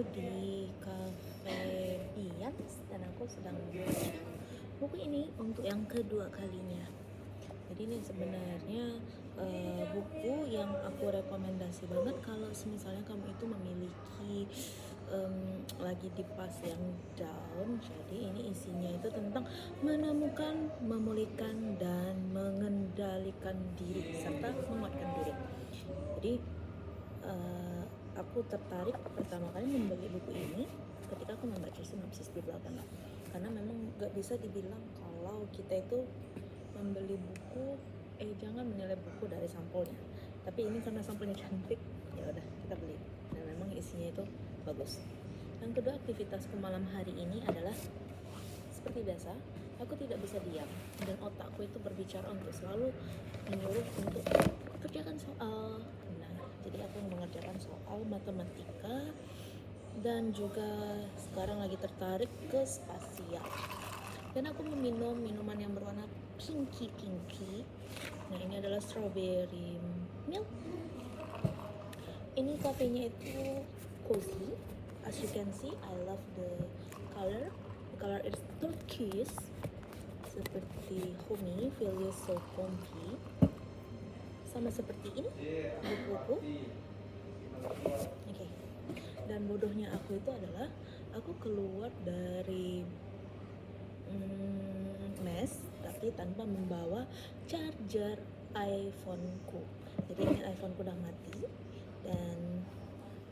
di Cafe Bians dan aku sedang membaca buku ini untuk yang kedua kalinya. Jadi ini sebenarnya buku yang aku rekomendasi banget kalau misalnya kamu itu memiliki lagi di pas yang down. Jadi ini isinya itu tentang menemukan, memulihkan, dan mengendalikan diri serta menguatkan diri. Jadi aku tertarik pertama kali membeli buku ini ketika aku membaca sinopsis di belakang, karena memang gak bisa dibilang kalau kita itu membeli buku jangan menilai buku dari sampulnya, tapi ini karena sampulnya cantik ya udah kita beli, dan memang isinya itu bagus. Yang kedua, aktivitasku malam hari ini adalah seperti biasa, aku tidak bisa diam dan otakku itu berbicara untuk selalu menyuruh untuk kerjakan soal. Nah, jadi aku mengerjakan soal matematika dan juga sekarang lagi tertarik ke spasial. Dan aku meminum minuman yang berwarna pinky. Nah, ini adalah strawberry milk. Ini kafenya itu cozy. As you can see, I love the color. The color is turquoise, seperti homey, feel you so comfy. Sama seperti ini buku-buku. Oke. Dan bodohnya aku itu adalah aku keluar dari mes tapi tanpa membawa charger iPhone-ku. Jadi ini iPhone-ku udah mati dan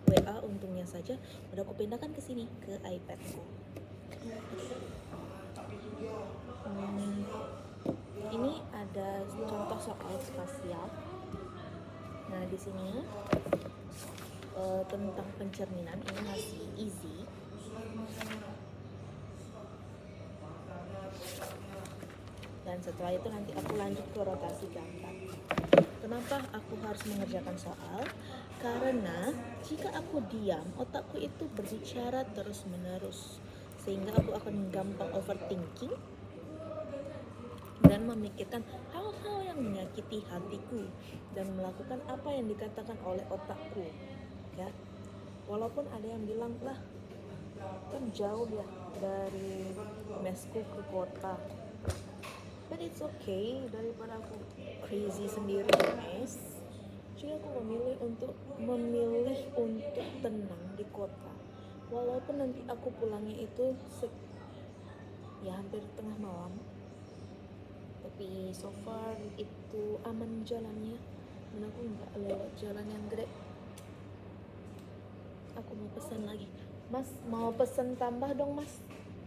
WA untungnya saja udah aku pindahkan ke sini ke iPad-ku. Ini ada contoh soal spasial. Nah, di sini tentang pencerminan ini masih easy. Dan setelah itu nanti aku lanjut ke rotasi gambar. Kenapa aku harus mengerjakan soal? Karena jika aku diam, otakku itu berbicara terus-menerus, sehingga aku akan gampang overthinking dan memikirkan hal-hal yang menyakiti hatiku dan melakukan apa yang dikatakan oleh otakku. Ya, walaupun ada yang bilang lah kan jauh ya dari mesku ke kota, but it's okay, daripada aku crazy sendiri di mes. Jadi aku memilih untuk tenang di kota, walaupun nanti aku pulangnya itu ya hampir tengah malam, tapi so far itu aman jalannya dan aku nggak lewat jalan yang gede. Aku mau pesan lagi. Mas, mau pesan tambah dong mas,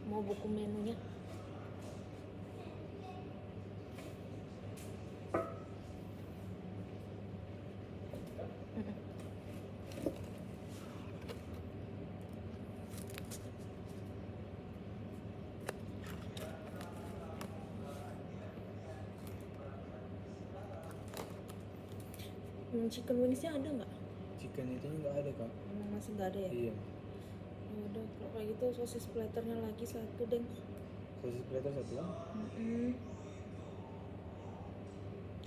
mau buku menunya. Chicken wingsnya ada nggak? Chicken itu nggak ada kak. Masih nggak ada ya? Iya. Udah, kalau kayak gitu sosis platternya lagi satu deng. Sosis platter satu lah.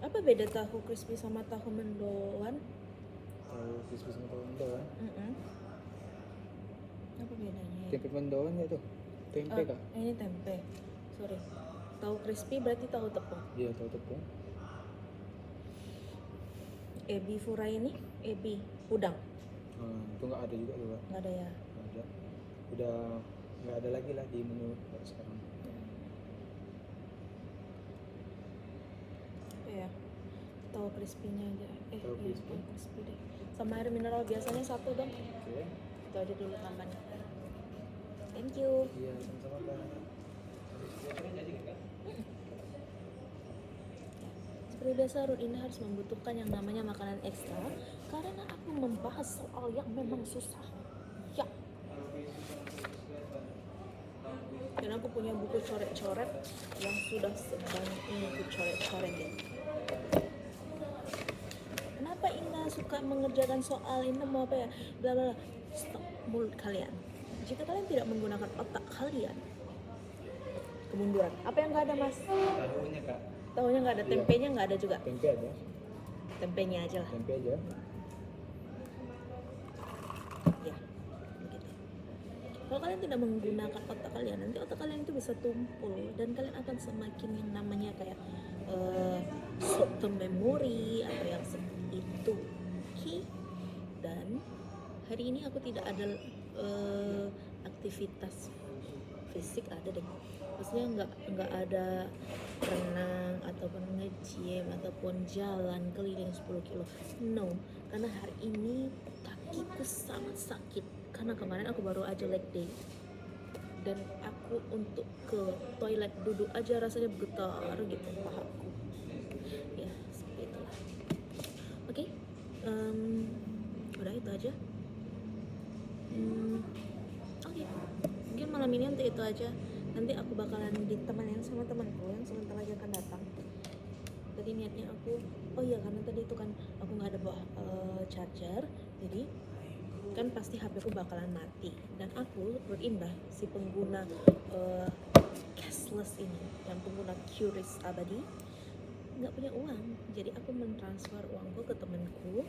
Apa beda tahu crispy sama tahu mendoan? Tahu crispy sama tahu mendoan. Apa bedanya ya? Tempe mendoan ya tuh. Tempe kak. Ini tempe. Sorry. Tahu crispy berarti tahu tepung. Iya tahu tepung. Ebi fura ini, ebi udang. Itu nggak ada juga tuh kak. Nggak ada ya? Nggak ada. Udah nggak ada lagi lah di menu sekarang. Apa ya? Tahu crispy-nya aja. Tahu Iya, crispy. tahu crispy deh. Sama air mineral biasanya satu dong. Oke. Itu aja dulu tambahnya. Thank you. Iya sama-sama kak. Seperti biasa, Ruth ini harus membutuhkan yang namanya makanan ekstra karena aku membahas soal yang memang susah. Ya. Dan aku punya buku coret-coret yang sudah sebanyak ini aku coret-coretin. Kenapa Inga suka mengerjakan soal ini mau apa ya? Bla bla. Stop mulut kalian. Jika kalian tidak menggunakan otak kalian, kemunduran. Apa yang nggak ada mas? Tahunya kak. Tahunya nggak ada, tempenya nggak ada juga. Tempe ada. Tempenya aja lah. Tempe aja. Ya, begitu. Kalau kalian tidak menggunakan otak kalian, nanti otak kalian itu bisa tumpul dan kalian akan semakin yang namanya kayak short term memory atau yang seperti itu. Oke. Dan hari ini aku tidak ada aktivitas fisik, ada deh, maksudnya nggak ada renang ataupun nge-gym ataupun jalan keliling 10 kilo, no, karena hari ini kakiku sangat sakit karena kemarin aku baru aja leg day dan aku untuk ke toilet duduk aja rasanya bergetar gitu pahaku ya, seperti itulah. Oke, udah itu aja. Oke, mungkin malam ini untuk itu aja. Nanti aku bakalan ditemenin sama temanku yang sebentar lagi akan datang. Tadi niatnya aku, oh iya karena tadi itu kan aku nggak ada bawa charger, jadi kan pasti HP ku bakalan mati. Dan aku berindah si pengguna cashless ini, yang pengguna QRIS abadi, nggak punya uang, jadi aku mentransfer uangku ke temanku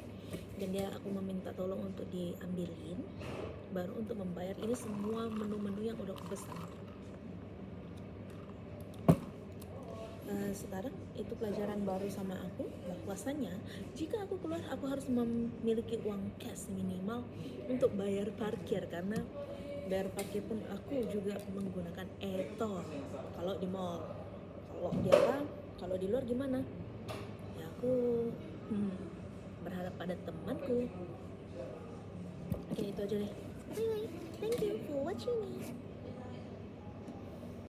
dan aku meminta tolong untuk diambilin baru untuk membayar ini semua menu-menu yang udah aku pesan. Sekarang itu pelajaran baru sama aku bahwasanya jika aku keluar aku harus memiliki uang cash minimal untuk bayar parkir, karena bayar parkir pun aku juga menggunakan e-tol kalau di mall. Kalau di luar gimana? Ya aku berharap pada temanku. Oke, itu aja deh. Bye bye. Thank you for watching me.